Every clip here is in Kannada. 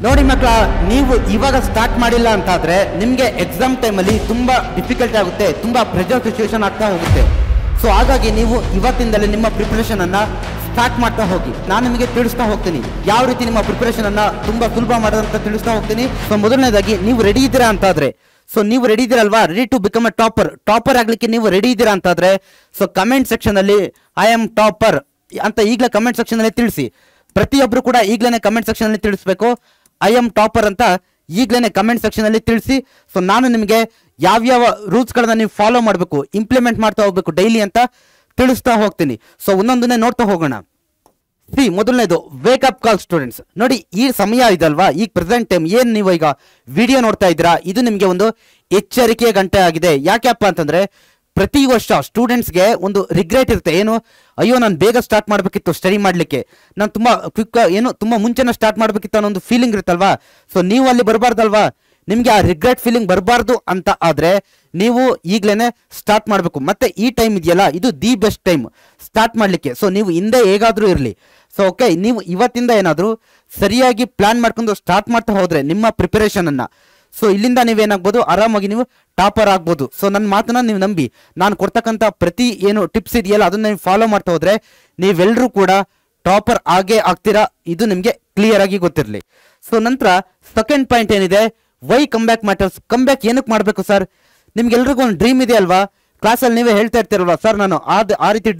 ನೋಡಿ ಮಕ್ಕಳ, ನೀವು ಇವಾಗ ಸ್ಟಾರ್ಟ್ ಮಾಡಿಲ್ಲ ಅಂತಾದ್ರೆ ನಿಮಗೆ ಎಕ್ಸಾಮ್ ಟೈಮಲ್ಲಿ ತುಂಬಾ ಡಿಫಿಕಲ್ಟ್ ಆಗುತ್ತೆ, ತುಂಬಾ ಪ್ರೆಷರ್ ಸಿಚುವೇಶನ್ ಆಗ್ತಾ ಹೋಗುತ್ತೆ. ಸೊ ಹಾಗಾಗಿ ನೀವು ಇವತ್ತಿಂದಲೇ ನಿಮ್ಮ ಪ್ರಿಪರೇಷನ್ ಅನ್ನ ಸ್ಟಾರ್ಟ್ ಮಾಡ್ತಾ ಹೋಗಿ. ನಾನು ನಿಮಗೆ ತಿಳಿಸ್ತಾ ಹೋಗ್ತೀನಿ ಯಾವ ರೀತಿ ನಿಮ್ಮ ಪ್ರಿಪರೇಷನ್ ಅನ್ನ ತುಂಬಾ ಸುಲಭ ಮಾಡೋದಂತ ತಿಳಿಸ್ತಾ ಹೋಗ್ತೀನಿ. ಸೊ ಮೊದಲನೇದಾಗಿ ನೀವು ರೆಡಿ ಇದ್ದೀರಾ ಅಂತಾದ್ರೆ, ಸೊ ನೀವು ರೆಡಿ ಇದ್ದೀರಲ್ವಾ, ready to become a topper ಆಗ್ಲಿಕ್ಕೆ ನೀವು ರೆಡಿ ಇದ್ದೀರಾ ಅಂತಾದ್ರೆ, ಸೊ ಕಮೆಂಟ್ ಸೆಕ್ಷನ್ ಅಲ್ಲಿ ಐ ಆಮ್ ಟಾಪರ್ ಅಂತ ಈಗಲೇ ಕಮೆಂಟ್ ಸೆಕ್ಷನ್ ಅಲ್ಲಿ ತಿಳಿಸಿ. ಪ್ರತಿಯೊಬ್ಬರು ಕೂಡ ಈಗಲೇ ಕಮೆಂಟ್ ಸೆಕ್ಷನ್ ಅಲ್ಲಿ ತಿಳಿಸ್ಬೇಕು ಐ ಆಮ್ ಟಾಪರ್ ಅಂತ ಈಗಲೇ ಕಮೆಂಟ್ ಸೆಕ್ಷನ್ ಅಲ್ಲಿ ತಿಳಿಸಿ. ಸೊ ನಾನು ನಿಮಗೆ ಯಾವ್ಯಾವ ರೂಲ್ಸ್ಗಳನ್ನ ನೀವು ಫಾಲೋ ಮಾಡಬೇಕು, ಇಂಪ್ಲಿಮೆಂಟ್ ಮಾಡ್ತಾ ಹೋಗ್ಬೇಕು ಡೈಲಿ ಅಂತ ತಿಳಿಸ್ತಾ ಹೋಗ್ತೀನಿ. ಸೊ ಒಂದೊಂದನ್ನೇ ನೋಡ್ತಾ ಹೋಗೋಣ. ಮೊದಲನೇದು ವೇಕಪ್ ಕಾಲ್ ಸ್ಟೂಡೆಂಟ್ಸ್. ನೋಡಿ, ಈ ಸಮಯ ಇದಲ್ವಾ, ಈಗ ಪ್ರೆಸೆಂಟ್ ಟೈಮ್ ಏನು ನೀವು ಈಗ ವಿಡಿಯೋ ನೋಡ್ತಾ ಇದ್ದೀರಾ, ಇದು ನಿಮಗೆ ಒಂದು ಎಚ್ಚರಿಕೆ ಗಂಟೆ ಆಗಿದೆ. ಯಾಕೆಪ್ಪ ಅಂತಂದ್ರೆ ಪ್ರತಿ ವರ್ಷ ಸ್ಟೂಡೆಂಟ್ಸ್ಗೆ ಒಂದು ರಿಗ್ರೆಟ್ ಇರುತ್ತೆ. ಏನು, ಅಯ್ಯೋ ನಾನು ಬೇಗ ಸ್ಟಾರ್ಟ್ ಮಾಡಬೇಕಿತ್ತು ಸ್ಟಡಿ ಮಾಡಲಿಕ್ಕೆ, ನಾನು ತುಂಬ ಕ್ವಿಕ್ ತುಂಬ ಮುಂಚೆನೇ ಸ್ಟಾರ್ಟ್ ಮಾಡಬೇಕಿತ್ತು ಅನ್ನೋ ಒಂದು ಫೀಲಿಂಗ್ ಇರುತ್ತಲ್ವಾ. ಸೊ ನೀವು ಅಲ್ಲಿ ಬರಬಾರ್ದಲ್ವಾ, ನಿಮಗೆ ಆ ರಿಗ್ರೆಟ್ ಫೀಲಿಂಗ್ ಬರಬಾರ್ದು ಅಂತ ಆದರೆ ನೀವು ಈಗಲೇ ಸ್ಟಾರ್ಟ್ ಮಾಡಬೇಕು. ಮತ್ತೆ ಈ ಟೈಮ್ ಇದೆಯಲ್ಲ, ಇದು ದಿ ಬೆಸ್ಟ್ ಟೈಮ್ ಸ್ಟಾರ್ಟ್ ಮಾಡಲಿಕ್ಕೆ. ಸೊ ನೀವು ಹಿಂದೆ ಹೇಗಾದರೂ ಇರಲಿ, ಸೊ ಓಕೆ, ನೀವು ಇವತ್ತಿಂದ ಏನಾದರೂ ಸರಿಯಾಗಿ ಪ್ಲಾನ್ ಮಾಡ್ಕೊಂಡು ಸ್ಟಾರ್ಟ್ ಮಾಡ್ತಾ ಹೋದರೆ ನಿಮ್ಮ ಪ್ರಿಪರೇಷನನ್ನು, ಸೊ ಇಲ್ಲಿಂದ ನೀವೇನಾಗ್ಬೋದು, ಆರಾಮಾಗಿ ನೀವು ಟಾಪರ್ ಆಗ್ಬೋದು. ಸೊ ನನ್ನ ಮಾತನ್ನ ನೀವು ನಂಬಿ, ನಾನು ಕೊಡ್ತಕ್ಕಂಥ ಪ್ರತಿ ಏನು ಟಿಪ್ಸ್ ಇದೆಯಲ್ಲ ಅದನ್ನ ನೀವು ಫಾಲೋ ಮಾಡ್ತಾ ಹೋದರೆ ನೀವೆಲ್ಲರೂ ಕೂಡ ಟಾಪರ್ ಆಗೇ ಆಗ್ತೀರಾ. ಇದು ನಿಮಗೆ ಕ್ಲಿಯರ್ ಆಗಿ ಗೊತ್ತಿರಲಿ. ಸೊ ನಂತರ ಸೆಕೆಂಡ್ ಪಾಯಿಂಟ್ ಏನಿದೆ, why come back matters. Come back ಏನಕ್ಕೆ ಮಾಡಬೇಕು ಸರ್? ನಿಮ್ಗೆಲ್ರಿಗೂ ಒಂದು ಡ್ರೀಮ್ ಇದೆ ಅಲ್ವಾ, ಕ್ಲಾಸಲ್ಲಿ ನೀವೇ ಹೇಳ್ತಾ ಇರ್ತೀರಲ್ವಾ, ಸರ್ ನಾನು ಆ ರೀತಿ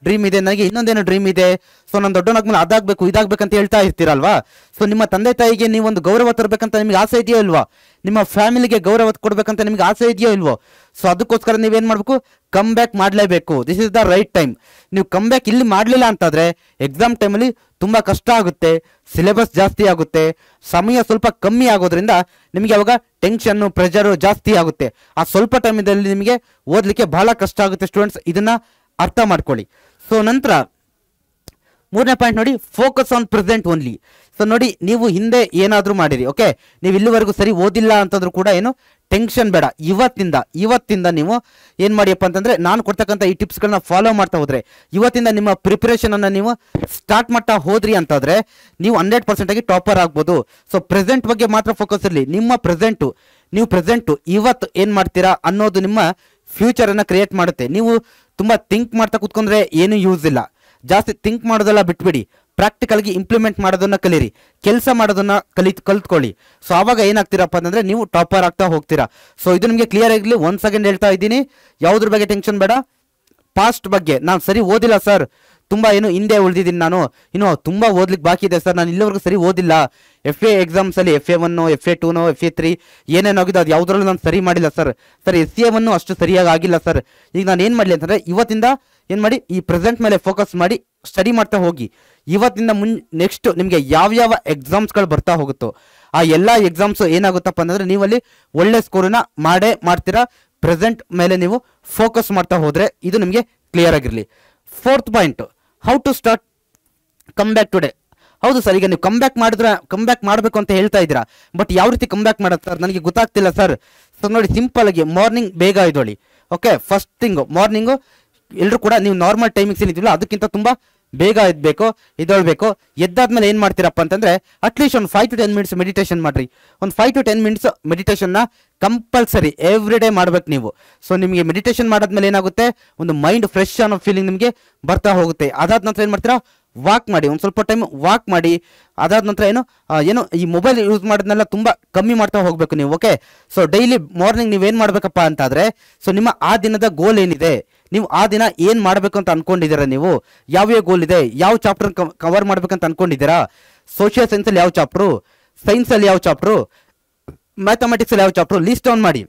ಡ್ರೀಮ್ ಇದೆ, ನನಗೆ ಇನ್ನೊಂದೇನೋ ಡ್ರೀಮ್ ಇದೆ, ಸೊ ನಾನು ದೊಡ್ಡವನಾದ್ಮೇಲೆ ಅದಾಗಬೇಕು ಇದಾಗಬೇಕಂತ ಹೇಳ್ತಾ ಇರ್ತೀರಲ್ವಾ. ಸೊ ನಿಮ್ಮ ತಂದೆ ತಾಯಿಗೆ ನೀವು ಒಂದು ಗೌರವ ತರಬೇಕಂತ ನಿಮಗೆ ಆಸೆ ಇದೆಯೋ ಇಲ್ವಾ, ನಿಮ್ಮ ಫ್ಯಾಮಿಲಿಗೆ ಗೌರವ ಕೊಡಬೇಕಂತ ನಿಮಗೆ ಆಸೆ ಇದೆಯೋ ಇಲ್ವೋ. ಸೊ ಅದಕ್ಕೋಸ್ಕರ ನೀವೇನು ಮಾಡಬೇಕು, ಕಮ್ ಬ್ಯಾಕ್ ಮಾಡಲೇಬೇಕು. This is the right time. ನೀವು ಕಮ್ ಬ್ಯಾಕ್ ಇಲ್ಲಿ ಮಾಡಲಿಲ್ಲ ಅಂತಾದರೆ ಎಕ್ಸಾಮ್ ಟೈಮಲ್ಲಿ ತುಂಬ ಕಷ್ಟ ಆಗುತ್ತೆ, ಸಿಲೆಬಸ್ ಜಾಸ್ತಿ ಆಗುತ್ತೆ, ಸಮಯ ಸ್ವಲ್ಪ ಕಮ್ಮಿ ಆಗೋದ್ರಿಂದ ನಿಮಗೆ ಅವಾಗ ಟೆನ್ಷನ್ನು ಪ್ರೆಷರು ಜಾಸ್ತಿ ಆಗುತ್ತೆ. ಆ ಸ್ವಲ್ಪ ಟೈಮಲ್ಲಿ ನಿಮಗೆ ಓದಲಿಕ್ಕೆ ಬಹಳ ಕಷ್ಟ ಆಗುತ್ತೆ ಸ್ಟೂಡೆಂಟ್ಸ್, ಇದನ್ನ ಅರ್ಥ ಮಾಡ್ಕೊಳ್ಳಿ. ಸೊ ನಂತರ ಮೂರನೇ ಪಾಯಿಂಟ್ ನೋಡಿ, focus on present only. So ನೋಡಿ, ನೀವು ಹಿಂದೆ ಏನಾದರೂ ಮಾಡಿರಿ, ಓಕೆ, ನೀವು ಇಲ್ಲಿವರೆಗೂ ಸರಿ ಓದಿಲ್ಲ ಅಂತಂದ್ರೂ ಕೂಡ ಏನು ಟೆನ್ಷನ್ ಬೇಡ. ಇವತ್ತಿಂದ ನೀವು ಏನು ಮಾಡಿಯಪ್ಪ ಅಂತಂದರೆ, ನಾನು ಕೊಡ್ತಕ್ಕಂಥ ಈ ಟಿಪ್ಸ್ಗಳನ್ನ ಫಾಲೋ ಮಾಡ್ತಾ ಹೋದರೆ, ಇವತ್ತಿಂದ ನಿಮ್ಮ ಪ್ರಿಪರೇಷನನ್ನು ನೀವು ಸ್ಟಾರ್ಟ್ ಮಾಡ್ತಾ ಹೋದ್ರಿ ಅಂತಂದರೆ ನೀವು 100% ಆಗಿ ಟಾಪರ್ ಆಗ್ಬೋದು. ಸೊ ಪ್ರೆಸೆಂಟ್ ಬಗ್ಗೆ ಮಾತ್ರ ಫೋಕಸ್ ಇರಲಿ. ನಿಮ್ಮ ನೀವು ಪ್ರೆಸೆಂಟು ಇವತ್ತು ಏನು ಮಾಡ್ತೀರಾ ಅನ್ನೋದು ನಿಮ್ಮ ಫ್ಯೂಚರನ್ನು ಕ್ರಿಯೇಟ್ ಮಾಡುತ್ತೆ. ನೀವು ತುಂಬ ಥಿಂಕ್ ಮಾಡ್ತಾ ಕೂತ್ಕೊಂಡ್ರೆ ಏನೂ ಯೂಸ್ ಇಲ್ಲ. ಜಾಸ್ತಿ ಥಿಂಕ್ ಮಾಡೋದೆಲ್ಲ ಬಿಟ್ಬಿಡಿ, ಪ್ರಾಕ್ಟಿಕಲ್ಗೆ ಇಂಪ್ಲಿಮೆಂಟ್ ಮಾಡೋದನ್ನ ಕಲೀರಿ, ಕೆಲಸ ಮಾಡೋದನ್ನ ಕಲ್ತ್ಕೊಳ್ಳಿ. ಸೊ ಆವಾಗ ಏನಾಗ್ತೀರಪ್ಪ ಅಂತಂದರೆ ನೀವು ಟಾಪರ್ ಆಗ್ತಾ ಹೋಗ್ತೀರಾ. ಸೊ ಇದು ನಿಮಗೆ ಕ್ಲಿಯರ್ ಆಗಲಿ. 1 ಸೆಕೆಂಡ್ ಹೇಳ್ತಾ ಇದ್ದೀನಿ, ಯಾವುದ್ರ ಬಗ್ಗೆ ಟೆನ್ಷನ್ ಬೇಡ. ಪಾಸ್ಟ್ ಬಗ್ಗೆ, ನಾನು ಸರಿ ಓದಿಲ್ಲ ಸರ್, ತುಂಬ ಹಿಂದೆ ಉಳಿದಿದ್ದೀನಿ, ನಾನು ಇನ್ನೂ ತುಂಬ ಓದ್ಲಿಕ್ಕೆ ಬಾಕಿ ಇದೆ ಸರ್, ನಾನು ಇಲ್ಲಿವರೆಗೂ ಸರಿ ಓದಿಲ್ಲ, FA ಎಕ್ಸಾಮ್ಸಲ್ಲಿ FA 1 FA 2 FA 3 ಏನೇನಾಗಿದೆ ಅದು ಯಾವುದ್ರಲ್ಲೂ ನಾನು ಸರಿ ಮಾಡಿಲ್ಲ ಸರ್, SCA 1 ಅಷ್ಟು ಸರಿಯಾಗಿ ಆಗಿಲ್ಲ ಸರ್. ಈಗ ನಾನು ಏನು ಮಾಡಲಿ ಅಂತಂದರೆ ಇವತ್ತಿಂದ ಏನು ಮಾಡಿ, ಈ ಪ್ರೆಸೆಂಟ್ ಮೇಲೆ ಫೋಕಸ್ ಮಾಡಿ ಸ್ಟಡಿ ಮಾಡ್ತಾ ಹೋಗಿ. ಇವತ್ತಿಂದ ನೆಕ್ಸ್ಟ್ ನಿಮಗೆ ಯಾವ್ಯಾವ ಎಕ್ಸಾಮ್ಸ್ಗಳು ಬರ್ತಾ ಹೋಗುತ್ತೋ ಆ ಎಲ್ಲ ಎಕ್ಸಾಮ್ಸು ಏನಾಗುತ್ತಪ್ಪ ಅಂತಂದರೆ ನೀವಲ್ಲಿ ಒಳ್ಳೆ ಸ್ಕೋರನ್ನ ಮಾಡ್ತೀರಾ. ಪ್ರೆಸೆಂಟ್ ಮೇಲೆ ನೀವು ಫೋಕಸ್ ಮಾಡ್ತಾ ಹೋದರೆ ಇದು ನಿಮಗೆ ಕ್ಲಿಯರ್ ಆಗಿರಲಿ. Fourth point, how to start come back today. ಹೌದು ಸರ್, ಈಗ ನೀವು ಕಮ್ ಬ್ಯಾಕ್ ಮಾಡಬೇಕು ಅಂತ ಹೇಳ್ತಾ ಇದ್ದೀರಾ, ಬಟ್ ಯಾವ ರೀತಿ ಕಮ್ ಬ್ಯಾಕ್ ಮಾಡೋದು ಸರ್, ನನಗೆ ಗೊತ್ತಾಗ್ತಿಲ್ಲ ಸರ್. ಸೊ ನೋಡಿ, ಸಿಂಪಲ್ ಆಗಿ ಮಾರ್ನಿಂಗ್ ಬೇಗ ಎದ್ದೇಳಿ. ಓಕೆ, ಫಸ್ಟ್ ಥಿಂಗು ಮಾರ್ನಿಂಗು ಎಲ್ಲರೂ ಕೂಡ ನೀವು ನಾರ್ಮಲ್ ಟೈಮಿಂಗ್ಸ್ ಏನಿದ್ವಿಲ್ಲ ಅದಕ್ಕಿಂತ ತುಂಬ ಬೇಗ ಎದ್ದೇಳಬೇಕು. ಎದ್ದಾದ್ಮೇಲೆ ಏನು ಮಾಡ್ತೀರಪ್ಪ ಅಂತಂದರೆ ಅಟ್ಲೀಸ್ಟ್ ಒಂದು 5 to 10 minutes ಮೆಡಿಟೇಷನ್ ಮಾಡಿರಿ. ಒಂದು 5 to 10 minutes ಮೆಡಿಟೇಷನ್ನ ಕಂಪಲ್ಸರಿ ಎವ್ರಿ ಡೇ ಮಾಡ್ಬೇಕು ನೀವು. ಸೊ ನಿಮಗೆ ಮೆಡಿಟೇಷನ್ ಮಾಡಾದ್ಮೇಲೆ ಏನಾಗುತ್ತೆ, ಒಂದು ಮೈಂಡ್ ಫ್ರೆಶ್ ಅನ್ನೋ ಫೀಲಿಂಗ್ ನಿಮಗೆ ಬರ್ತಾ ಹೋಗುತ್ತೆ. ಅದಾದ ನಂತರ ಏನು ಮಾಡ್ತೀರಾ, ವಾಕ್ ಮಾಡಿ, ಒಂದು ಸ್ವಲ್ಪ ಟೈಮ್ ವಾಕ್ ಮಾಡಿ. ಅದಾದ ನಂತರ ಏನು ಈ ಮೊಬೈಲ್ ಯೂಸ್ ಮಾಡೋದನ್ನೆಲ್ಲ ತುಂಬ ಕಮ್ಮಿ ಮಾಡ್ತಾ ಹೋಗಬೇಕು ನೀವು. ಓಕೆ, ಸೊ ಡೈಲಿ ಮಾರ್ನಿಂಗ್ ನೀವೇನು ಮಾಡಬೇಕಪ್ಪ ಅಂತಾದರೆ, ಸೊ ನಿಮ್ಮ ಆ ದಿನದ ಗೋಲ್ ಏನಿದೆ, ನೀವು ಆ ದಿನ ಏನು ಮಾಡಬೇಕು ಅಂತ ಅನ್ಕೊಂಡಿದ್ದೀರಾ, ನೀವು ಯಾವ್ಯಾವ ಗೋಲ್ ಇದೆ, ಯಾವ ಚಾಪ್ಟರ್ ಕವರ್ ಮಾಡ್ಬೇಕಂತ ಅನ್ಕೊಂಡಿದ್ದೀರಾ, ಸೋಷಿಯಲ್ ಸೈನ್ಸಲ್ಲಿ ಯಾವ ಚಾಪ್ಟ್ರು, ಸೈನ್ಸಲ್ಲಿ ಯಾವ ಚಾಪ್ಟ್ರು, ಮ್ಯಾಥಮೆಟಿಕ್ಸಲ್ಲಿ ಯಾವ ಚಾಪ್ಟ್ರು, ಲಿಸ್ಟ್ ಡೌನ್ ಮಾಡಿ.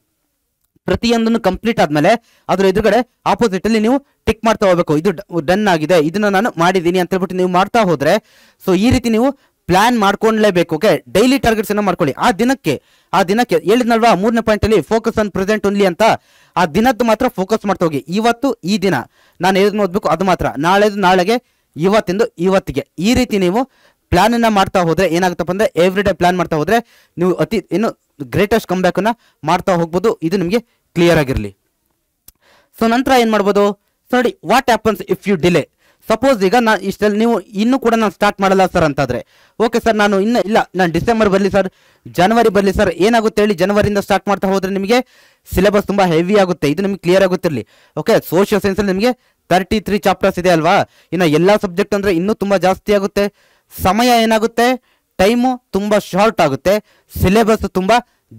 ಪ್ರತಿಯೊಂದನ್ನು ಕಂಪ್ಲೀಟ್ ಆದಮೇಲೆ ಅದ್ರ ಎದುರುಗಡೆ ಆಪೋಸಿಟಲ್ಲಿ ನೀವು ಟಿಕ್ ಮಾಡ್ತಾ ಹೋಗಬೇಕು, ಇದು ಡನ್ ಆಗಿದೆ, ಇದನ್ನು ನಾನು ಮಾಡಿದ್ದೀನಿ ಅಂತ ಹೇಳ್ಬಿಟ್ಟು ನೀವು ಮಾಡ್ತಾ ಹೋದರೆ, ಸೊ ಈ ರೀತಿ ನೀವು ಪ್ಲಾನ್ ಮಾಡ್ಕೊಂಡ್ಲೇಬೇಕು. ಓಕೆ, ಡೈಲಿ ಟಾರ್ಗೆಟ್ಸ್ ಅನ್ನು ಮಾಡ್ಕೊಳ್ಳಿ. ಆ ದಿನಕ್ಕೆ ಹೇಳಿದ್ನಲ್ವಾ 3ನೇ ಪಾಯಿಂಟಲ್ಲಿ ಫೋಕಸ್ ಆನ್ ಪ್ರೆಸೆಂಟ್ ಓನ್ಲಿ ಅಂತ, ಆ ದಿನದ್ದು ಮಾತ್ರ ಫೋಕಸ್ ಮಾಡ್ತಾ ಹೋಗಿ. ಇವತ್ತು ಈ ದಿನ ನಾನು ಏನು ಓದಬೇಕು ಅದು ಮಾತ್ರ, ನಾಳೆಗೆ, ಇವತ್ತಿಗೆ, ಈ ರೀತಿ ನೀವು ಪ್ಲಾನನ್ನು ಮಾಡ್ತಾ ಹೋದರೆ ಏನಾಗುತ್ತಪ್ಪ ಅಂದರೆ ಎವ್ರಿ ಡೇ ಪ್ಲಾನ್ ಮಾಡ್ತಾ ಹೋದರೆ ನೀವು ಗ್ರೇಟೆಸ್ಟ್ ಕಮ್ ಬ್ಯಾಕನ್ನು ಮಾಡ್ತಾ ಹೋಗ್ಬೋದು. ಇದು ನಿಮಗೆ ಕ್ಲಿಯರ್ ಆಗಿರಲಿ. ಸೊ ನಂತರ ಏನು ಮಾಡ್ಬೋದು, ಸೊ ನೋಡಿ, what happens if you delay. Suppose ಈಗ ನಾನು ಇಷ್ಟಲ್ಲಿ ನೀವು ಇನ್ನೂ ಕೂಡ ನಾನು ಸ್ಟಾರ್ಟ್ ಮಾಡಲ್ಲ ಸರ್ ಅಂತಾದರೆ, ಓಕೆ ಸರ್ ನಾನು ಇನ್ನೂ ಇಲ್ಲ, ನಾನು ಡಿಸೆಂಬರ್ ಬರಲಿ ಸರ್, ಜನವರಿ ಬರಲಿ ಸರ್, ಏನಾಗುತ್ತೆ ಹೇಳಿ, ಜನವರಿಯಿಂದ ಸ್ಟಾರ್ಟ್ ಮಾಡ್ತಾ ಹೋದರೆ ನಿಮಗೆ ಸಿಲೆಬಸ್ ತುಂಬ ಹೆವಿ ಆಗುತ್ತೆ, ಇದು ನಿಮಗೆ ಕ್ಲಿಯರ್ ಆಗುತ್ತಿರಲಿ. ಓಕೆ, ಸೋಷಿಯಲ್ ಸೈನ್ಸಲ್ಲಿ ನಿಮಗೆ 33 ಚಾಪ್ಟರ್ಸ್ ಇದೆ ಅಲ್ವಾ, ಇನ್ನು ಎಲ್ಲ ಸಬ್ಜೆಕ್ಟ್ ಅಂದರೆ ಇನ್ನೂ ತುಂಬ ಜಾಸ್ತಿ ಆಗುತ್ತೆ, ಸಮಯ ಏನಾಗುತ್ತೆ, ಟೈಮು ತುಂಬ ಶಾರ್ಟ್ ಆಗುತ್ತೆ, ಸಿಲೆಬಸ್ ತುಂಬ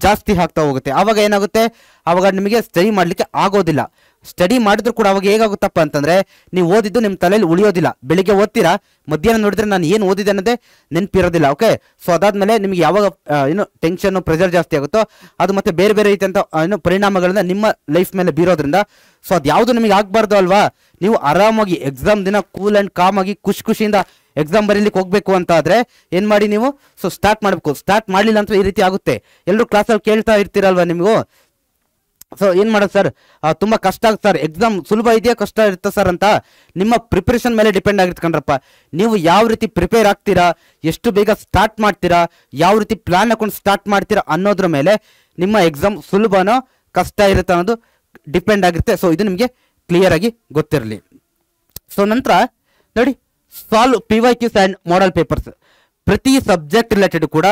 ಜಾಸ್ತಿ ಆಗ್ತಾ ಹೋಗುತ್ತೆ. ಆವಾಗ ಏನಾಗುತ್ತೆ, ಆವಾಗ ನಿಮಗೆ ಸ್ಟಡಿ ಮಾಡಲಿಕ್ಕೆ ಆಗೋದಿಲ್ಲ. ಸ್ಟಡಿ ಮಾಡಿದ್ರು ಕೂಡ ಅವಾಗ ಹೇಗಾಗುತ್ತಪ್ಪ ಅಂತಂದರೆ ನೀವು ಓದಿದ್ದು ನಿಮ್ಮ ತಲೆಯಲ್ಲಿ ಉಳಿಯೋದಿಲ್ಲ. ಬೆಳಿಗ್ಗೆ ಓದ್ತೀರಾ, ಮಧ್ಯಾಹ್ನ ನೋಡಿದ್ರೆ ನಾನು ಏನು ಓದಿದೆ ಅನ್ನೋದೇ ನೆನಪಿರೋದಿಲ್ಲ. ಓಕೆ, ಸೊ ಅದಾದಮೇಲೆ ನಿಮಗೆ ಯಾವಾಗ ಏನು ಟೆನ್ಷನ್ನು ಪ್ರೆಷರ್ ಜಾಸ್ತಿ ಆಗುತ್ತೋ ಅದು ಮತ್ತೆ ಬೇರೆ ಬೇರೆ ರೀತಿಯಂಥ ಏನು ಪರಿಣಾಮಗಳನ್ನ ನಿಮ್ಮ ಲೈಫ್ ಮೇಲೆ ಬೀರೋದ್ರಿಂದ ಸೊ ಅದು ಯಾವುದು ನಿಮಗೆ ಆಗಬಾರ್ದು ಅಲ್ವಾ. ನೀವು ಆರಾಮಾಗಿ ಎಕ್ಸಾಮ್ ದಿನ ಕೂಲ್ ಆ್ಯಂಡ್ ಕಾಮ್ ಆಗಿ ಖುಷಿಯಿಂದ ಎಕ್ಸಾಮ್ ಬರೀಲಿಕ್ಕೆ ಹೋಗಬೇಕು ಅಂತ ಆದರೆ ಏನು ಮಾಡಿ ನೀವು, ಸೊ ಸ್ಟಾರ್ಟ್ ಮಾಡಬೇಕು. ಸ್ಟಾರ್ಟ್ ಮಾಡಲಿಲ್ಲ ಅಂತ ಈ ರೀತಿ ಆಗುತ್ತೆ. ಎಲ್ಲರೂ ಕ್ಲಾಸಲ್ಲಿ ಕೇಳ್ತಾ ಇರ್ತೀರಲ್ವ ನಿಮಗೂ, ಸೊ ಏನು ಮಾಡೋದು ಸರ್, ತುಂಬ ಕಷ್ಟ ಆಗುತ್ತೆ ಸರ್, ಎಕ್ಸಾಮ್ ಸುಲಭ ಇದೆಯಾ ಕಷ್ಟ ಇರುತ್ತೆ ಸರ್ ಅಂತ. ನಿಮ್ಮ ಪ್ರಿಪ್ರೇಷನ್ ಮೇಲೆ ಡಿಪೆಂಡ್ ಆಗಿರುತ್ತೆ ಕಣ್ರಪ್ಪ. ನೀವು ಯಾವ ರೀತಿ ಪ್ರಿಪೇರ್ ಆಗ್ತೀರಾ, ಎಷ್ಟು ಬೇಗ ಸ್ಟಾರ್ಟ್ ಮಾಡ್ತೀರಾ, ಯಾವ ರೀತಿ ಪ್ಲಾನ್ ಹಾಕೊಂಡು ಸ್ಟಾರ್ಟ್ ಮಾಡ್ತೀರಾ ಅನ್ನೋದ್ರ ಮೇಲೆ ನಿಮ್ಮ ಎಕ್ಸಾಮ್ ಸುಲಭನೋ ಕಷ್ಟ ಇರುತ್ತೆ ಅನ್ನೋದು ಡಿಪೆಂಡ್ ಆಗಿರುತ್ತೆ. ಸೊ ಇದು ನಿಮಗೆ ಕ್ಲಿಯರ್ ಆಗಿ ಗೊತ್ತಿರಲಿ. ಸೊ ನಂತರ ನೋಡಿ, solve PYQs and model papers. ಪ್ರತಿ ಸಬ್ಜೆಕ್ಟ್ ರಿಲೇಟೆಡ್ ಕೂಡ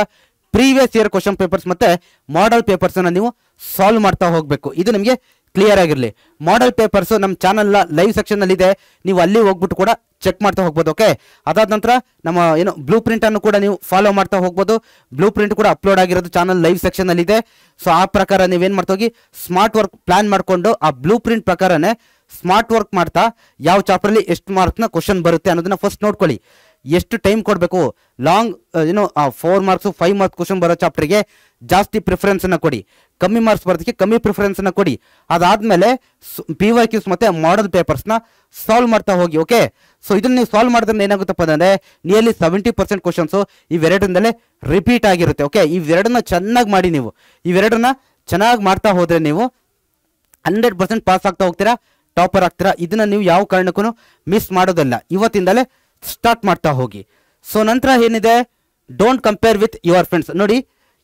ಪ್ರೀವಿಯಸ್ ಇಯರ್ ಕ್ವಶನ್ ಪೇಪರ್ಸ್ ಮತ್ತು ಮಾಡಲ್ ಪೇಪರ್ಸನ್ನು ನೀವು ಸಾಲ್ವ್ ಮಾಡ್ತಾ ಹೋಗಬೇಕು. ಇದು ನಿಮಗೆ ಕ್ಲಿಯರ್ ಆಗಿರಲಿ. ಮಾಡಲ್ ಪೇಪರ್ಸು ನಮ್ಮ ಚಾನಲ್ನ ಲೈವ್ ಸೆಕ್ಷನಲ್ಲಿ ಇದೆ, ನೀವು ಅಲ್ಲಿ ಹೋಗ್ಬಿಟ್ಟು ಕೂಡ ಚೆಕ್ ಮಾಡ್ತಾ ಹೋಗ್ಬೋದು. ಓಕೆ, ಅದಾದ ನಂತರ ನಮ್ಮ ಏನು ಬ್ಲೂ ಪ್ರಿಂಟನ್ನು ಕೂಡ ನೀವು ಫಾಲೋ ಮಾಡ್ತಾ ಹೋಗ್ಬೋದು. ಬ್ಲೂ ಪ್ರಿಂಟ್ ಕೂಡ ಅಪ್ಲೋಡ್ ಆಗಿರೋದು ಚಾನಲ್ ಲೈವ್ ಸೆಕ್ಷನಲ್ಲಿ ಇದೆ. ಸೊ ಆ ಪ್ರಕಾರ ನೀವೇನು ಮಾಡ್ತಾ ಹೋಗಿ ಸ್ಮಾರ್ಟ್ ವರ್ಕ್ ಪ್ಲಾನ್ ಮಾಡಿಕೊಂಡು ಆ ಬ್ಲೂ ಪ್ರಿಂಟ್ ಪ್ರಕಾರನೇ ಸ್ಮಾರ್ಟ್ ವರ್ಕ್ ಮಾಡ್ತಾ ಯಾವ ಚಾಪ್ಟರ್ಲಿ ಎಷ್ಟು ಮಾರ್ಕ್ಸ್ನ ಕ್ವಶನ್ ಬರುತ್ತೆ ಅನ್ನೋದನ್ನ ಫಸ್ಟ್ ನೋಡ್ಕೊಳ್ಳಿ. ಎಷ್ಟು ಟೈಮ್ ಕೊಡಬೇಕು, ಲಾಂಗ್ ಏನು 4 ಮಾರ್ಕ್ಸು 5 ಮಾರ್ಕ್ಸ್ ಕ್ವಶನ್ ಬರೋ ಚಾಪ್ಟರ್ಗೆ ಜಾಸ್ತಿ ಪ್ರಿಫರೆನ್ಸನ್ನು ಕೊಡಿ, ಕಮ್ಮಿ ಮಾರ್ಕ್ಸ್ ಬರೋದಕ್ಕೆ ಕಮ್ಮಿ ಪ್ರಿಫರೆನ್ಸನ್ನು ಕೊಡಿ. ಅದಾದಮೇಲೆ PYQs ಮತ್ತು ಮಾಡಲ್ ಪೇಪರ್ಸ್ನ ಸಾಲ್ವ್ ಮಾಡ್ತಾ ಹೋಗಿ. ಓಕೆ, ಸೊ ಇದನ್ನು ನೀವು ಸಾಲ್ವ್ ಮಾಡಿದ್ರೆ ಏನಾಗುತ್ತಪ್ಪ ಅಂದರೆ ನಿಯರ್ಲಿ 70% ಕ್ವಶನ್ಸು ಇವೆರಡರಿಂದಲೇ ರಿಪೀಟ್ ಆಗಿರುತ್ತೆ. ಓಕೆ, ಇವೆರಡನ್ನ ಚೆನ್ನಾಗಿ ಮಾಡಿ, ನೀವು ಇವೆರಡನ್ನ ಚೆನ್ನಾಗಿ ಮಾಡ್ತಾ ಹೋದರೆ ನೀವು 100% ಪಾಸ್ ಆಗ್ತಾ ಹೋಗ್ತೀರಾ, ಟಾಪರ್ ಆಗ್ತೀರಾ. ಇದನ್ನು ನೀವು ಯಾವ ಕಾರಣಕ್ಕೂ ಮಿಸ್ ಮಾಡೋದಲ್ಲ, ಇವತ್ತಿಂದಲೇ ಸ್ಟಾರ್ಟ್ ಮಾಡ್ತಾ ಹೋಗಿ. ಸೊ ನಂತರ ಏನಿದೆ, don't compare with your friends. ನೋಡಿ,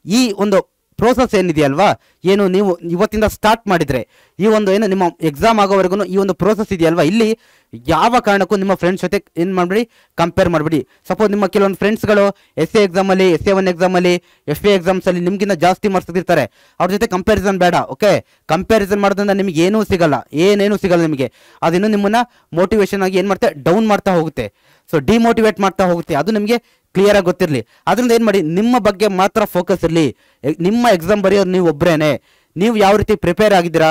ಈ ಒಂದು ಪ್ರೋಸೆಸ್ ಏನಿದೆಯಲ್ವಾ, ಏನು ನೀವು ಇವತ್ತಿಂದ ಸ್ಟಾರ್ಟ್ ಮಾಡಿದರೆ ಈ ಒಂದು ಏನು ನಿಮ್ಮ ಎಕ್ಸಾಮ್ ಆಗೋವರೆಗೂ ಈ ಒಂದು ಪ್ರೋಸೆಸ್ ಇದೆಯಲ್ವಾ, ಇಲ್ಲಿ ಯಾವ ಕಾರಣಕ್ಕೂ ನಿಮ್ಮ ಫ್ರೆಂಡ್ಸ್ ಜೊತೆ ಏನು ಮಾಡಬೇಡಿ, ಕಂಪೇರ್ ಮಾಡಬೇಡಿ. ಸಪೋಸ್ ನಿಮ್ಮ ಕೆಲವೊಂದು ಫ್ರೆಂಡ್ಸ್ಗಳು SA ಎಕ್ಸಾಮಲ್ಲಿ, SA1 ಎಕ್ಸಾಮಲ್ಲಿ, FA ಎಕ್ಸಾಮ್ಸಲ್ಲಿ ನಿಮಗಿಂತ ಜಾಸ್ತಿ ಮಾರ್ಕ್ಸ್ ತೆಗೆದಿರ್ತಾರೆ, ಅವ್ರ ಜೊತೆ ಕಂಪ್ಯಾರಿಸನ್ ಬೇಡ. ಓಕೆ, ಕಂಪ್ಯಾರಿಸನ್ ಮಾಡೋದ್ರಿಂದ ನಿಮಗೆ ಏನೂ ಸಿಗಲ್ಲ, ಏನೇನೂ ಸಿಗಲ್ಲ ನಿಮಗೆ. ಅದಿನ್ನೂ ನಿಮ್ಮನ್ನು ಮೋಟಿವೇಶನ್ ಆಗಿ ಏನು ಮಾಡ್ತೆ, ಡೌನ್ ಮಾಡ್ತಾ ಹೋಗುತ್ತೆ, ಸೊ ಡಿಮೋಟಿವೇಟ್ ಮಾಡ್ತಾ ಹೋಗುತ್ತೆ. ಅದು ನಿಮಗೆ ಕ್ಲಿಯರ್ ಆಗಿ ಗೊತ್ತಿರಲಿ. ಅದರಿಂದ ಏನು ಮಾಡಿ, ನಿಮ್ಮ ಬಗ್ಗೆ ಮಾತ್ರ ಫೋಕಸ್ ಇರಲಿ. ನಿಮ್ಮ ಎಕ್ಸಾಮ್ ಬರೆಯೋದು ನೀವು ಒಬ್ಬರೇನೆ, ನೀವು ಯಾವ ರೀತಿ ಪ್ರಿಪೇರ್ ಆಗಿದ್ದೀರಾ,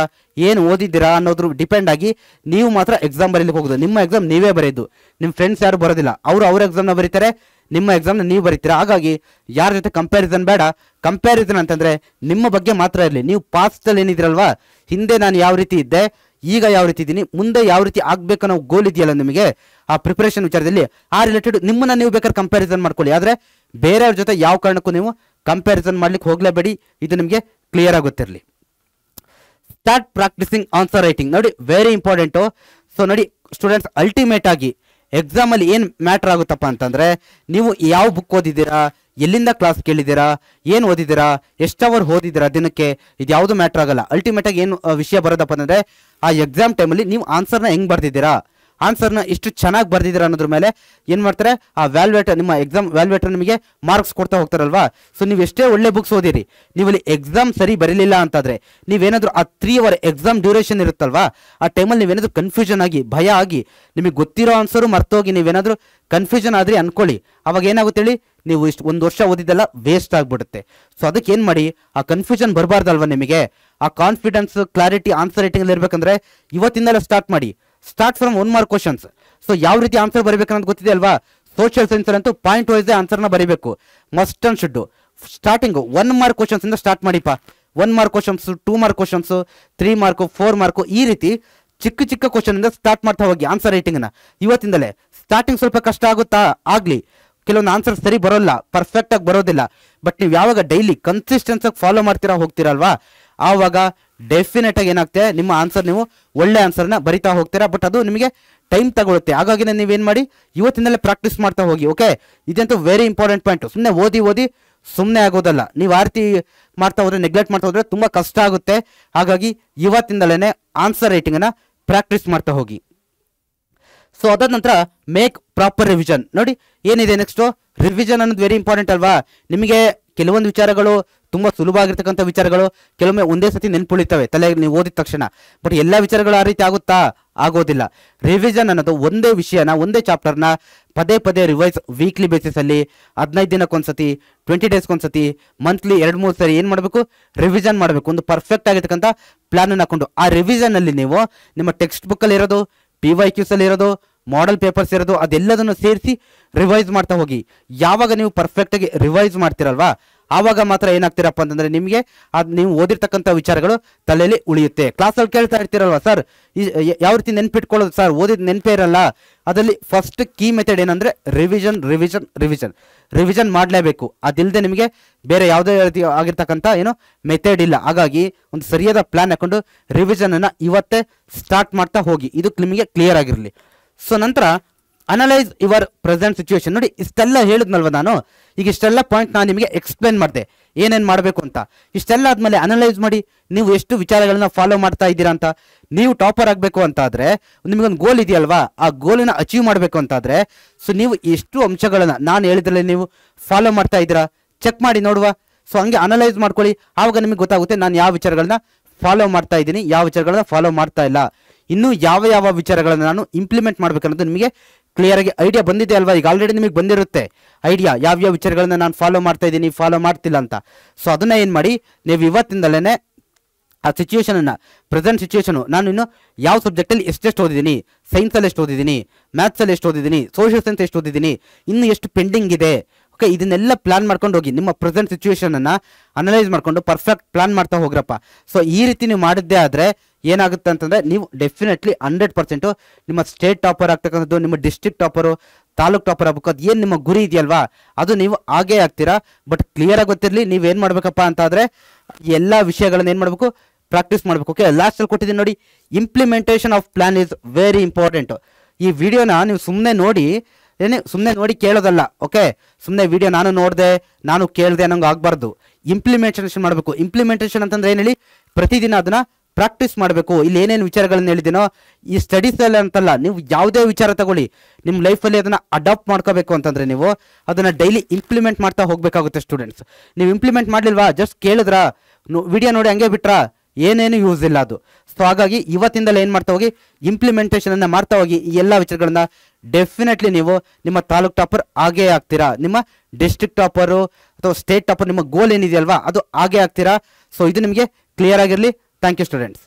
ಏನು ಓದಿದ್ದೀರಾ ಅನ್ನೋದ್ರ ಡಿಪೆಂಡ್ ಆಗಿ ನೀವು ಮಾತ್ರ ಎಕ್ಸಾಮ್ ಬರೀಲಿಕ್ಕೆ ಹೋಗೋದು. ನಿಮ್ಮ ಎಕ್ಸಾಮ್ ನೀವೇ ಬರೆಯೋದು, ನಿಮ್ಮ ಫ್ರೆಂಡ್ಸ್ ಯಾರು ಬರೋದಿಲ್ಲ, ಅವರು ಅವ್ರ ಎಕ್ಸಾಮ್ನ ಬರೀತಾರೆ, ನಿಮ್ಮ ಎಕ್ಸಾಮ್ನ ನೀವು ಬರೀತೀರಾ. ಹಾಗಾಗಿ ಯಾರ ಜೊತೆ ಕಂಪ್ಯಾರಿಸನ್ ಬೇಡ. ಕಂಪ್ಯಾರಿಸನ್ ಅಂತಂದರೆ ನಿಮ್ಮ ಬಗ್ಗೆ ಮಾತ್ರ ಇರಲಿ. ನೀವು ಪಾಸ್ಟಲ್ಲಿ ಏನಿದ್ದೀರಲ್ವಾ, ಹಿಂದೆ ನಾನು ಯಾವ ರೀತಿ ಇದ್ದೆ, ಈಗ ಯಾವ ರೀತಿ ಇದ್ದೀನಿ, ಮುಂದೆ ಯಾವ ರೀತಿ ಆಗಬೇಕು ಅನ್ನೋ ಗೋಲ್ ಇದೆಯಲ್ಲ ನಿಮಗೆ ಆ ಪ್ರಿಪ್ರೇಷನ್ ವಿಚಾರದಲ್ಲಿ, ಆ ರಿಲೇಟೆಡ್ ನಿಮ್ಮನ್ನ ನೀವು ಬೇಕಾದ್ರೆ ಕಂಪ್ಯಾರಿಸನ್ ಮಾಡ್ಕೊಳ್ಳಿ. ಆದರೆ ಬೇರೆಯವ್ರ ಜೊತೆ ಯಾವ ಕಾರಣಕ್ಕೂ ನೀವು ಕಂಪ್ಯಾರಿಸನ್ ಮಾಡ್ಲಿಕ್ಕೆ ಹೋಗಲೇಬೇಡಿ. ಇದು ನಿಮಗೆ ಕ್ಲಿಯರ್ ಆಗುತ್ತಿರಲಿ. Start practising answer writing. ನೋಡಿ, ವೆರಿ ಇಂಪಾರ್ಟೆಂಟು. ಸೊ ನೋಡಿ ಸ್ಟೂಡೆಂಟ್ಸ್, ಅಲ್ಟಿಮೇಟ್ ಆಗಿ ಎಕ್ಸಾಮಲ್ಲಿ ಏನು ಮ್ಯಾಟ್ರ್ ಆಗುತ್ತಪ್ಪ ಅಂತಂದರೆ, ನೀವು ಯಾವ ಬುಕ್ ಓದಿದ್ದೀರಾ, ಎಲ್ಲಿಂದ ಕ್ಲಾಸ್ ಕೇಳಿದ್ದೀರಾ, ಏನು ಓದಿದ್ದೀರಾ, ಎಷ್ಟು ಅವರ್ ಓದಿದ್ದೀರಾ ದಿನಕ್ಕೆ, ಇದು ಯಾವುದು ಮ್ಯಾಟ್ರ್ ಆಗಲ್ಲ. ಅಲ್ಟಿಮೇಟಾಗಿ ಏನು ವಿಷಯ ಬರೋದಪ್ಪ ಅಂದರೆ, ಆ ಎಕ್ಸಾಮ್ ಟೈಮಲ್ಲಿ ನೀವು ಆನ್ಸರ್ನ ಹೆಂಗೆ ಬರ್ದಿದ್ದೀರಾ, ಆನ್ಸರ್ನ ಎಷ್ಟು ಚೆನ್ನಾಗಿ ಬರ್ದಿದ್ದೀರಾ ಅನ್ನೋದ್ರ ಮೇಲೆ ಏನು ಮಾಡ್ತಾರೆ, ಆ ವ್ಯಾಲ್ಯೂಯೇಟರ್, ನಿಮ್ಮ ಎಕ್ಸಾಮ್ ವ್ಯಾಲ್ಯೂಯೇಟರ್ ನಿಮಗೆ ಮಾರ್ಕ್ಸ್ ಕೊಡ್ತಾ ಹೋಗ್ತಾರಲ್ವಾ. ಸೊ ನೀವು ಎಷ್ಟೇ ಒಳ್ಳೆ ಬುಕ್ಸ್ ಓದಿರಿ, ನೀವಲ್ಲಿ ಎಕ್ಸಾಮ್ ಸರಿ ಬರೀಲಿಲ್ಲ ಅಂತಾದರೆ, ನೀವೇನಾದರೂ ಆ 3 ಅವರ್ ಎಕ್ಸಾಮ್ ಡ್ಯೂರೇಷನ್ ಇರುತ್ತಲ್ವಾ, ಆ ಟೈಮಲ್ಲಿ ನೀವೇನಾದರೂ ಕನ್ಫ್ಯೂಷನ್ ಆಗಿ, ಭಯ ಆಗಿ, ನಿಮಗೆ ಗೊತ್ತಿರೋ ಆನ್ಸರು ಮರ್ತೋಗಿ ನೀವೇನಾದರೂ ಕನ್ಫ್ಯೂಷನ್ ಆದರೆ ಅಂದ್ಕೊಳ್ಳಿ, ಅವಾಗ ಏನಾಗುತ್ತೆ ಹೇಳಿ, ನೀವು ಇಷ್ಟು 1 ವರ್ಷ ಓದಿದ್ದೆಲ್ಲ ವೇಸ್ಟ್ ಆಗಿಬಿಡುತ್ತೆ. ಸೊ ಅದಕ್ಕೆ ಏನು ಮಾಡಿ, ಆ ಕನ್ಫ್ಯೂಷನ್ ಬರಬಾರ್ದಲ್ವ ನಿಮಗೆ, ಆ ಕಾನ್ಫಿಡೆನ್ಸ್, ಕ್ಲಾರಿಟಿ ಆನ್ಸರ್ ರೈಟಿಂಗಲ್ಲಿ ಇರಬೇಕಂದ್ರೆ ಇವತ್ತಿಂದಲೇ ಸ್ಟಾರ್ಟ್ ಮಾಡಿ. Start from 1 mark questions. So ಯಾವ ರೀತಿ ಆನ್ಸರ್ ಬರೀಬೇಕನ್ನೋದು ಗೊತ್ತಿದೆ ಅಲ್ವಾ. ಸೋಷಿಯಲ್ ಸೈನ್ಸ್ ಅಂತೂ ಪಾಯಿಂಟ್ ವೈಸ್ ಆನ್ಸರ್ನ ಬರೀಬೇಕು, must and should. Starting 1 mark questions ಇಂದ ಸ್ಟಾರ್ಟ್ ಮಾಡಿಪ್ಪ. 1 mark questions, 2 mark questions, 3 mark, 4 mark, ಈ ರೀತಿ ಚಿಕ್ಕ ಚಿಕ್ಕ ಕ್ವಶನ್ ಇಂದ ಸ್ಟಾರ್ಟ್ ಮಾಡ್ತಾ ಹೋಗಿ ಆನ್ಸರ್ ರೈಟಿಂಗ್ನ ಇವತ್ತಿಂದಲೇ. ಸ್ಟಾರ್ಟಿಂಗ್ ಸ್ವಲ್ಪ ಕಷ್ಟ ಆಗುತ್ತಾ ಆಗಲಿ, ಕೆಲವೊಂದು ಆನ್ಸರ್ ಸರಿ ಬರೋಲ್ಲ, ಪರ್ಫೆಕ್ಟ್ ಆಗಿ ಬರೋದಿಲ್ಲ. ಬಟ್ ನೀವು ಯಾವಾಗ ಡೈಲಿ ಕನ್ಸಿಸ್ಟೆನ್ಸ್ ಆಗಿ ಫಾಲೋ ಮಾಡ್ತೀರಾ ಹೋಗ್ತೀರಲ್ವಾ, ಆವಾಗ ಡೆಫಿನೆಟ್ ಆಗಿ ಏನಾಗುತ್ತೆ, ನಿಮ್ಮ ಆನ್ಸರ್ ನೀವು ಒಳ್ಳೆ ಆನ್ಸರ್ನ ಬರಿತಾ ಹೋಗ್ತೀರಾ. ಬಟ್ ಅದು ನಿಮಗೆ ಟೈಮ್ ತಗೊಳುತ್ತೆ. ಹಾಗಾಗಿ ನೀವೇನು ಮಾಡಿ, ಇವತ್ತಿಂದಲೇ ಪ್ರಾಕ್ಟೀಸ್ ಮಾಡ್ತಾ ಹೋಗಿ. ಓಕೆ, ಇದಂತೂ ವೆರಿ ಇಂಪಾರ್ಟೆಂಟ್ ಪಾಯಿಂಟ್. ಸುಮ್ಮನೆ ಓದಿ ಸುಮ್ಮನೆ ಆಗೋದಲ್ಲ. ನೀವು ಆ ರೀತಿ ಮಾಡ್ತಾ ಹೋದ್ರೆ, ನೆಗ್ಲೆಕ್ಟ್ ಮಾಡ್ತಾ ಹೋದ್ರೆ ತುಂಬ ಕಷ್ಟ ಆಗುತ್ತೆ. ಹಾಗಾಗಿ ಇವತ್ತಿಂದಲೇ ಆನ್ಸರ್ ರೈಟಿಂಗನ್ನು ಪ್ರಾಕ್ಟೀಸ್ ಮಾಡ್ತಾ ಹೋಗಿ. ಸೊ ಅದಾದ ನಂತರ ಮೇಕ್ ಪ್ರಾಪರ್ ರಿವಿಷನ್. ನೋಡಿ ಏನಿದೆ ನೆಕ್ಸ್ಟ್, ರಿವಿಷನ್ ಅನ್ನೋದು ವೆರಿ ಇಂಪಾರ್ಟೆಂಟ್ ಅಲ್ವಾ. ನಿಮಗೆ ಕೆಲವೊಂದು ವಿಚಾರಗಳು ತುಂಬ ಸುಲಭ ಆಗಿರ್ತಕ್ಕಂಥ ವಿಚಾರಗಳು ಕೆಲವೊಮ್ಮೆ ಒಂದೇ ಸತಿ ನೆನ್ಪುಳಿತವೆ ತಲೆಗೆ ನೀವು ಓದಿದ ತಕ್ಷಣ. ಬಟ್ ಎಲ್ಲ ವಿಚಾರಗಳು ಆ ರೀತಿ ಆಗುತ್ತಾ? ಆಗೋದಿಲ್ಲ. ರಿವಿಷನ್ ಅನ್ನೋದು ಒಂದೇ ವಿಷಯನ, ಒಂದೇ ಚಾಪ್ಟರ್ನ ಪದೇ ಪದೇ ರಿವೈಸ್ ವೀಕ್ಲಿ ಬೇಸಿಸಲ್ಲಿ 15 ದಿನಕ್ಕೊಂದ್ಸತಿ, 20 ಡೇಸ್ಗೊಂದ್ಸತಿ, ಮಂತ್ಲಿ 2-3 ಸರಿ ಏನು ಮಾಡಬೇಕು? ರಿವಿಷನ್ ಮಾಡಬೇಕು. ಒಂದು ಪರ್ಫೆಕ್ಟ್ ಆಗಿರ್ತಕ್ಕಂಥ ಪ್ಲಾನನ್ನು ಹಾಕೊಂಡು ಆ ರಿವಿಷನಲ್ಲಿ ನೀವು ನಿಮ್ಮ ಟೆಕ್ಸ್ಟ್ ಬುಕ್ಕಲ್ಲಿ ಇರೋದು, PYQs ಅಲ್ಲಿ ಇರೋದು, ಮಾಡೆಲ್ ಪೇಪರ್ಸ್ ಇರೋದು, ಅದೆಲ್ಲದನ್ನು ಸೇರಿಸಿ ರಿವೈಸ್ ಮಾಡ್ತಾ ಹೋಗಿ. ಯಾವಾಗ ನೀವು ಪರ್ಫೆಕ್ಟಾಗಿ ರಿವೈಸ್ ಮಾಡ್ತಿರಲ್ವಾ, ಆವಾಗ ಮಾತ್ರ ಏನಾಗ್ತೀರಪ್ಪ ಅಂತಂದರೆ ನಿಮಗೆ ಅದು ನೀವು ಓದಿರ್ತಕ್ಕಂಥ ವಿಚಾರಗಳು ತಲೆಯಲ್ಲಿ ಉಳಿಯುತ್ತೆ. ಕ್ಲಾಸಲ್ಲಿ ಕೇಳ್ತಾ ಇರ್ತೀರಲ್ವ, ಸರ್ ಯಾವ ರೀತಿ ನೆನ್ಪಿಟ್ಕೊಳ್ಳೋದು ಸರ್, ಓದಿದ ನೆನಪೇ ಇರಲ್ಲ. ಅದರಲ್ಲಿ ಫಸ್ಟ್ ಕೀ ಮೆಥಡ್ ಏನಂದರೆ ರಿವಿಷನ್ ರಿವಿಷನ್ ರಿವಿಷನ್ ರಿವಿಷನ್ ಮಾಡಲೇಬೇಕು. ಅದಿಲ್ಲದೆ ನಿಮಗೆ ಬೇರೆ ಯಾವುದೇ ರೀತಿ ಆಗಿರ್ತಕ್ಕಂಥ ಏನೋ ಮೆಥಡ್ ಇಲ್ಲ. ಹಾಗಾಗಿ ಒಂದು ಸರಿಯಾದ ಪ್ಲ್ಯಾನ್ ಹಾಕೊಂಡು ರಿವಿಷನನ್ನು ಇವತ್ತೇ ಸ್ಟಾರ್ಟ್ ಮಾಡ್ತಾ ಹೋಗಿ. ಇದು ನಿಮಗೆ ಕ್ಲಿಯರ್ ಆಗಿರಲಿ. ಸೊ ನಂತರ ಅನಲೈಸ್ ಯುವರ್ ಪ್ರೆಸೆಂಟ್ ಸಿಚುವೇಶನ್. ನೋಡಿ ಇಷ್ಟೆಲ್ಲ ಹೇಳಿದ್ನಲ್ವ ನಾನು, ಈಗ ಇಷ್ಟೆಲ್ಲ ಪಾಯಿಂಟ್ ನಾನು ನಿಮಗೆ ಎಕ್ಸ್ಪ್ಲೇನ್ ಮಾಡಿದೆ ಏನೇನು ಮಾಡಬೇಕು ಅಂತ. ಇಷ್ಟೆಲ್ಲ ಆದಮೇಲೆ ಅನಲೈಸ್ ಮಾಡಿ ನೀವು ಎಷ್ಟು ವಿಚಾರಗಳನ್ನ ಫಾಲೋ ಮಾಡ್ತಾ ಇದ್ದೀರಾ ಅಂತ. ನೀವು ಟಾಪರ್ ಆಗಬೇಕು ಅಂತಾದರೆ ನಿಮಗೊಂದು ಗೋಲ್ ಇದೆಯಲ್ವಾ, ಆ ಗೋಲನ್ನು ಅಚೀವ್ ಮಾಡಬೇಕು ಅಂತಾದರೆ ಸೊ ನೀವು ಎಷ್ಟು ಅಂಶಗಳನ್ನು ನಾನು ಹೇಳಿದ್ರಲ್ಲಿ ನೀವು ಫಾಲೋ ಮಾಡ್ತಾ ಇದ್ದೀರಾ ಚೆಕ್ ಮಾಡಿ ನೋಡುವ. ಸೊ ಹಂಗೆ ಅನಲೈಸ್ ಮಾಡ್ಕೊಳ್ಳಿ. ಆವಾಗ ನಿಮಗೆ ಗೊತ್ತಾಗುತ್ತೆ ನಾನು ಯಾವ ವಿಚಾರಗಳನ್ನ ಫಾಲೋ ಮಾಡ್ತಾ ಇದ್ದೀನಿ, ಯಾವ ವಿಚಾರಗಳನ್ನ ಫಾಲೋ ಮಾಡ್ತಾ ಇಲ್ಲ, ಇನ್ನೂ ಯಾವ ಯಾವ ವಿಚಾರಗಳನ್ನು ನಾನು ಇಂಪ್ಲಿಮೆಂಟ್ ಮಾಡಬೇಕನ್ನೋದು ನಿಮಗೆ ಕ್ಲಿಯರಾಗಿ ಐಡಿಯಾ ಬಂದಿದೆ ಅಲ್ವಾ. ಈಗ ಆಲ್ರೆಡಿ ನಿಮಗೆ ಬಂದಿರುತ್ತೆ ಐಡಿಯಾ ಯಾವ್ಯಾವ ವಿಚಾರಗಳನ್ನ ನಾನು ಫಾಲೋ ಮಾಡ್ತಾ ಇದ್ದೀನಿ, ಫಾಲೋ ಮಾಡ್ತಿಲ್ಲ ಅಂತ. ಸೊ ಅದನ್ನು ಏನು ಮಾಡಿ, ನೀವು ಇವತ್ತಿಂದಲೇ ಆ ಸಿಚುವೇಶನನ್ನು, ಪ್ರೆಸೆಂಟ್ ಸಿಚುವೇಶನು, ನಾನು ಇನ್ನು ಯಾವ ಸಬ್ಜೆಕ್ಟಲ್ಲಿ ಎಷ್ಟೆಷ್ಟು ಓದಿದ್ದೀನಿ, ಸೈನ್ಸಲ್ಲಿ ಎಷ್ಟು ಓದಿದ್ದೀನಿ, ಮ್ಯಾಥ್ಸಲ್ಲಿ ಎಷ್ಟು ಓದಿದ್ದೀನಿ, ಸೋಷಿಯಲ್ ಸೈನ್ಸ್ ಎಷ್ಟು ಓದಿದ್ದೀನಿ, ಇನ್ನು ಎಷ್ಟು ಪೆಂಡಿಂಗ್ ಇದೆ, ಓಕೆ, ಇದನ್ನೆಲ್ಲ ಪ್ಲಾನ್ ಮಾಡ್ಕೊಂಡು ಹೋಗಿ. ನಿಮ್ಮ ಪ್ರೆಸೆಂಟ್ ಸಿಚುವೇಶನನ್ನು ಅನಲೈಸ್ ಮಾಡಿಕೊಂಡು ಪರ್ಫೆಕ್ಟ್ ಪ್ಲಾನ್ ಮಾಡ್ತಾ ಹೋಗ್ರಪ್ಪ. ಸೊ ಈ ರೀತಿ ನೀವು ಮಾಡಿದ್ದೇ ಆದರೆ ಏನಾಗುತ್ತೆ ಅಂತಂದರೆ ನೀವು ಡೆಫಿನೆಟ್ಲಿ 100% ನಿಮ್ಮ ಸ್ಟೇಟ್ ಟಾಪರ್ ಆಗ್ತಕ್ಕಂಥದ್ದು, ನಿಮ್ಮ ಡಿಸ್ಟ್ರಿಕ್ಟ್ ಟಾಪರು, ತಾಲೂಕು ಟಾಪರ್ ಆಗ್ಬೇಕು. ಅದು ಏನು ನಿಮ್ಮ ಗುರಿ ಇದೆಯಲ್ವಾ, ಅದು ನೀವು ಆಗೇ ಆಗ್ತೀರಾ. ಬಟ್ ಕ್ಲಿಯರಾಗಿ ಗೊತ್ತಿರಲಿ, ನೀವೇನು ಮಾಡಬೇಕಪ್ಪ ಅಂತಾದರೆ ಎಲ್ಲ ವಿಷಯಗಳನ್ನ ಏನು ಮಾಡಬೇಕು, ಪ್ರಾಕ್ಟೀಸ್ ಮಾಡಬೇಕು. ಓಕೆ, ಲಾಸ್ಟಲ್ಲಿ ಕೊಟ್ಟಿದ್ದೀನಿ ನೋಡಿ, implementation of plan is very important. ಈ ವಿಡಿಯೋನ ನೀವು ಸುಮ್ಮನೆ ನೋಡಿ ಕೇಳೋದಲ್ಲ. ಓಕೆ, ಸುಮ್ಮನೆ ವಿಡಿಯೋ ನಾನು ನೋಡಿದೆ, ನಾನು ಕೇಳಿದೆ ಅನ್ನೋಂಗೆ ಆಗಬಾರ್ದು. ಇಂಪ್ಲಿಮೆಂಟೇಷನ್ ಮಾಡಬೇಕು. ಇಂಪ್ಲಿಮೆಂಟೇಷನ್ ಅಂತಂದ್ರೆ ಏನು ಹೇಳಿ, ಪ್ರತಿದಿನ ಅದನ್ನು ಪ್ರಾಕ್ಟೀಸ್ ಮಾಡಬೇಕು. ಇಲ್ಲಿ ಏನೇನು ವಿಚಾರಗಳನ್ನ ಹೇಳಿದ್ದೀನೋ ಈ ಸ್ಟಡೀಸಲ್ಲಿ ಅಂತಲ್ಲ, ನೀವು ಯಾವುದೇ ವಿಚಾರ ತಗೊಳ್ಳಿ, ನಿಮ್ಮ ಲೈಫಲ್ಲಿ ಅದನ್ನು ಅಡಾಪ್ಟ್ ಮಾಡ್ಕೋಬೇಕು ಅಂತಂದರೆ ನೀವು ಅದನ್ನು ಡೈಲಿ ಇಂಪ್ಲಿಮೆಂಟ್ ಮಾಡ್ತಾ ಹೋಗಬೇಕಾಗುತ್ತೆ ಸ್ಟೂಡೆಂಟ್ಸ್. ನೀವು ಇಂಪ್ಲಿಮೆಂಟ್ ಮಾಡಲಿಲ್ವಾ, ಜಸ್ಟ್ ಕೇಳಿದ್ರಾ, ವಿಡಿಯೋ ನೋಡಿ ಹಂಗೆ ಬಿಟ್ರಾ, ಏನೇನು ಯೂಸ್ ಇಲ್ಲ ಅದು. ಸೊ ಹಾಗಾಗಿ ಇವತ್ತಿಂದಲೇ ಏನು ಮಾಡ್ತಾ ಹೋಗಿ, ಇಂಪ್ಲಿಮೆಂಟೇಷನನ್ನು ಮಾಡ್ತಾ ಹೋಗಿ. ಈ ಎಲ್ಲ ವಿಚಾರಗಳನ್ನ ಡೆಫಿನೆಟ್ಲಿ ನೀವು ನಿಮ್ಮ ತಾಲೂಕು ಟಾಪರ್ ಆಗೇ ಆಗ್ತೀರಾ, ನಿಮ್ಮ ಡಿಸ್ಟ್ರಿಕ್ಟ್ ಟಾಪರು ಅಥವಾ ಸ್ಟೇಟ್ ಟಾಪರ್, ನಿಮ್ಮ ಗೋಲ್ ಏನಿದೆಯಲ್ವಾ ಅದು ಆಗೇ ಆಗ್ತೀರಾ. ಸೊ ಇದು ನಿಮಗೆ ಕ್ಲಿಯರ್ ಆಗಿರಲಿ. Thank you students.